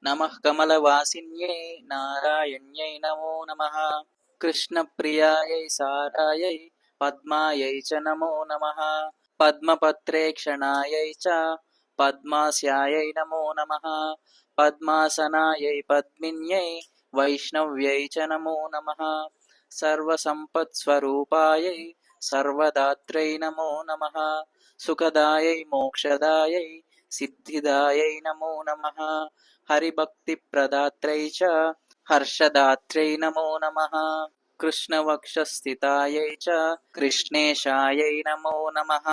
नमः कमलवासिन्यै नारायण्यै नमो नमः। कृष्णप्रियायै सारायै पद्मायै च नमो नमः। पद्मपत्रेक्षणायै च पद्मास्यायै नमो नमः। पद्मासनायै पद्मिन्यै वैष्णव्यै च नमो नमः। सर्वसम्पत्स्वरूपायै सर्वदात्रै नमो नमः। सुखदायै मोक्षदायै सिद्धिदायै नमो नमः। हरिभक्तिप्रदात्रै च हर्षदात्रै नमो नमः। कृष्णवक्षस्थितायै च कृष्णेशायै नमो नमः।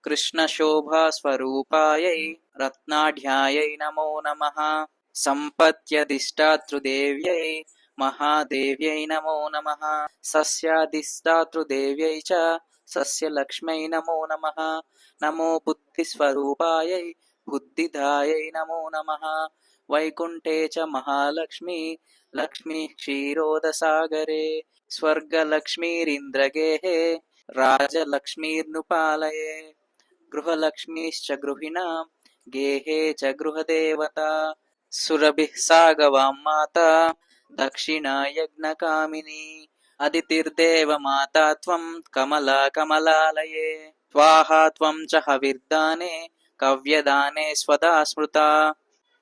कृष्णशोभास्वरूपायै रत्नाढ्यायै नमो नमः। सम्पत्यधिष्ठातृदेव्यै महादेव्यै नमो नमः। सस्याधिष्ठातृदेव्यै च सस्यलक्ष्म्यै नमो नमः। नमो बुद्धिस्वरूपायै बुद्धिदायै नमो नमः। वैकुण्ठे च महालक्ष्मी लक्ष्मीः क्षीरोदसागरे। स्वर्गलक्ष्मीरिन्द्रगेहे राजलक्ष्मीर्नुपालये। गृहलक्ष्मीश्च गृहिणां गेहे च गृहदेवता। सुरभिः सा गवां माता दक्षिणा यज्ञकामिनी। अदितिर्देवमाता त्वं कमला कमलालये। स्वाहा त्वं च हविर्दाने कव्यदाने स्वदा स्मृता।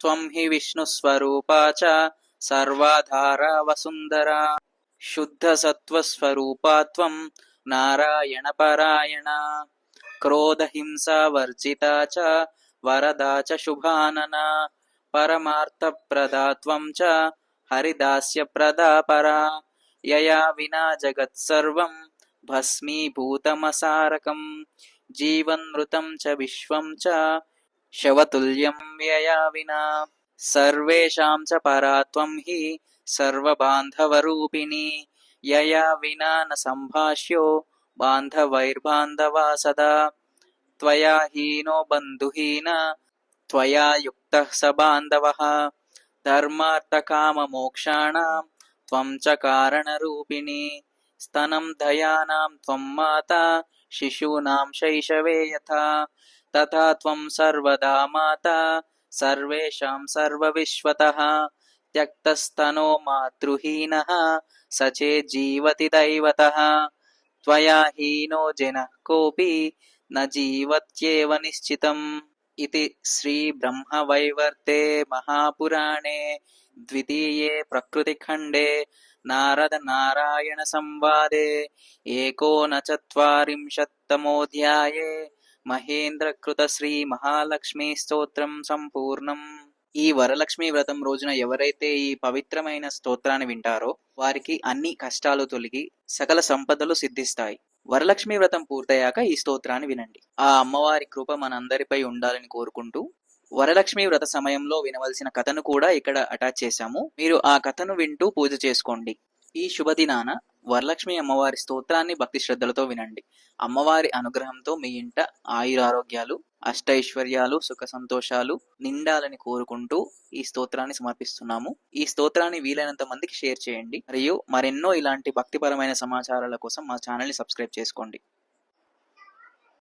त्वं हि विष्णुस्वरूपा च सर्वाधारा वसुन्धरा। शुद्धसत्त्वस्वरूपा त्वं नारायणपरायणा। क्रोधहिंसावर्जिता च वरदा च शुभानना। परमार्थप्रदा त्वं च हरिदास्यप्रदा परा। यया विना जगत्सर्वं भस्मीभूतमसारकम्। जीवन्मृतं च विश्वं च शवतुल्यं यया विना। सर्वेषां च परा त्वं हि सर्वबान्धवरूपिणी। यया विना न सम्भाष्यो बान्धवैर्बान्धवा सदा। त्वया हीनो बन्धुहीन त्वया युक्तः स बान्धवः। धर्मार्थकाममोक्षाणां त्वं च कारणरूपिणी। स्तनं दयानां त्वं माता शिशूनां शैशवे यथा। तथा त्वं सर्वदा माता सर्वेषां सर्वविश्वतः। त्यक्तस्तनो मातृहीनः स चेज्जीवति दैवतः। त्वया हीनो जनः कोऽपि न जीवत्येव निश्चितम्। इति श्रीब्रह्मवैवर्ते महापुराणे द्वितीये प्रकृतिखण्डे नारदनारायणसंवादे एकोनचत्वारिंशत्तमोऽध्याये మహేంద్రకృత శ్రీ మహాలక్ష్మీ సంపూర్ణం। ఈ వరలక్ష్మి వ్రతం రోజున ఎవరైతే ఈ పవిత్రమైన స్తోత్రాన్ని వింటారో వారికి అన్ని కష్టాలు తొలగి సకల సంపదలు సిద్ధిస్తాయి। వరలక్ష్మి వ్రతం పూర్తయ్యాక ఈ స్తోత్రాన్ని వినండి। ఆ అమ్మవారి కృప మనందరిపై ఉండాలని కోరుకుంటూ వరలక్ష్మి వ్రత సమయంలో వినవలసిన కథను కూడా ఇక్కడ అటాచ్ చేశాము। మీరు ఆ కథను వింటూ పూజ చేసుకోండి। ఈ శుభదినాన వరలక్ష్మి అమ్మవారి స్తోత్రాన్ని భక్తి శ్రద్ధలతో వినండి। అమ్మవారి అనుగ్రహంతో మీ ఇంట ఆయురారోగ్యాలు అష్టైశ్వర్యాలు సుఖ సంతోషాలు నిండాలని కోరుకుంటూ ఈ స్తోత్రాన్ని సమర్పిస్తున్నాము। ఈ స్తోత్రాన్ని వీలైనంత మందికి షేర్ చేయండి। మరియు మరెన్నో ఇలాంటి భక్తిపరమైన సమాచారాల కోసం మా ఛానల్ ని సబ్స్క్రైబ్ చేసుకోండి।